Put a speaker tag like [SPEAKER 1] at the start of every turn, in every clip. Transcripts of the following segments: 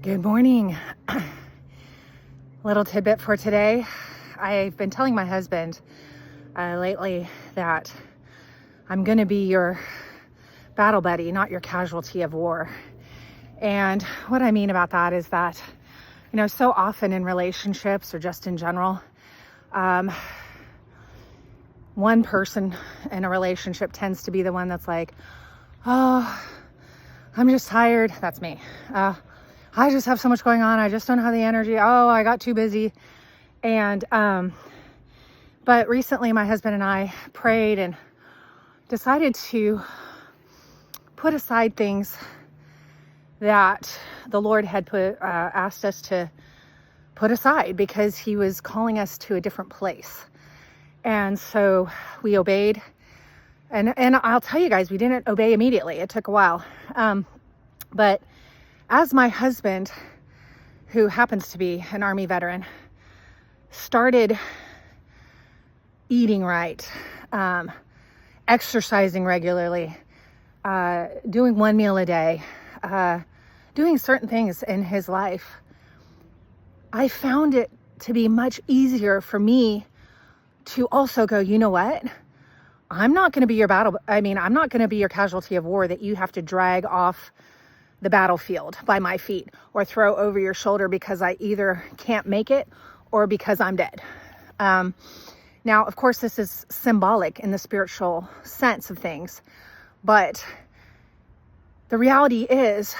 [SPEAKER 1] Good morning. Little tidbit for today. I've been telling my husband lately that I'm going to be your battle buddy, not your casualty of war. And what I mean about that is that, so often in relationships or just in general, one person in a relationship tends to be the one that's like, oh, I'm just tired. That's me. I just have so much going on. I just don't have the energy. Oh, I got too busy. And, but recently my husband and I prayed and decided to put aside things that the Lord had asked us to put aside because he was calling us to a different place. And so we obeyed. And I'll tell you guys, we didn't obey immediately. It took a while. But as my husband, who happens to be an Army veteran, started eating right, exercising regularly, doing one meal a day, doing certain things in his life, I found it to be much easier for me to also go, you know what? I'm not going to be your I'm not going to be your casualty of war that you have to drag off the battlefield by my feet or throw over your shoulder because I either can't make it or because I'm dead. Now, of course, this is symbolic in the spiritual sense of things, but the reality is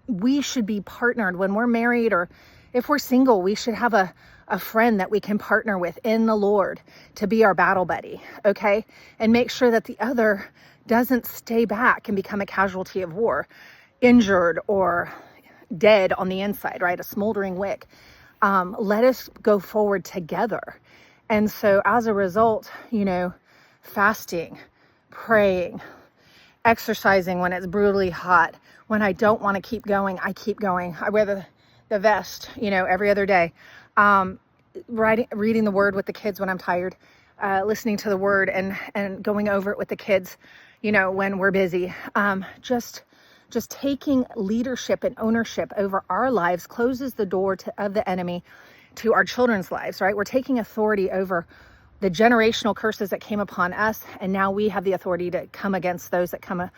[SPEAKER 1] we should be partnered when we're married, or if we're single, we should have a friend that we can partner with in the Lord to be our battle buddy, okay? And make sure that the other doesn't stay back and become a casualty of war, injured or dead on the inside, right? A smoldering wick. Let us go forward together. And so as a result, fasting, praying, exercising when it's brutally hot, when I don't want to keep going, I keep going. I wear the vest, every other day. Reading the word with the kids when I'm tired, listening to the word and going over it with the kids, when we're busy. Just taking leadership and ownership over our lives closes the door of the enemy to our children's lives, right? We're taking authority over the generational curses that came upon us, and now we have the authority to come against those that come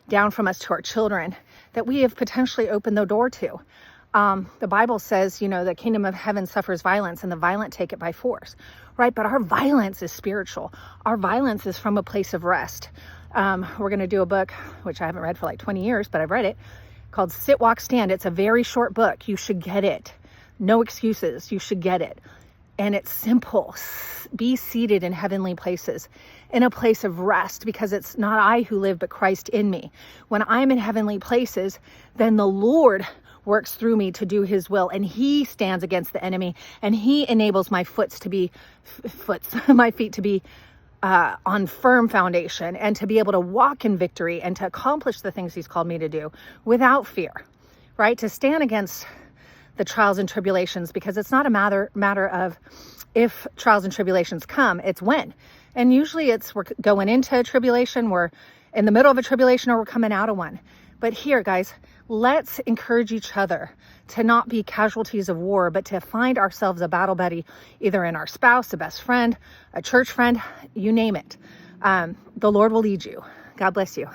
[SPEAKER 1] down from us to our children that we have potentially opened the door to. The Bible says, the kingdom of heaven suffers violence and the violent take it by force, right? But our violence is spiritual. Our violence is from a place of rest. We're going to do a book, which I haven't read for like 20 years, but I've read it, called Sit, Walk, Stand. It's a very short book. You should get it. No excuses. You should get it. And it's simple. Be seated in heavenly places, in a place of rest, because it's not I who live, but Christ in me. When I'm in heavenly places, then the Lord works through me to do his will, and he stands against the enemy, and he enables my feet to be on firm foundation, and to be able to walk in victory and to accomplish the things he's called me to do without fear, right? To stand against the trials and tribulations, because it's not a matter of if trials and tribulations come, it's when. And usually we're going into a tribulation, we're in the middle of a tribulation, or we're coming out of one. But here, guys, let's encourage each other to not be casualties of war, but to find ourselves a battle buddy, either in our spouse, a best friend, a church friend, you name it. The Lord will lead you. God bless you.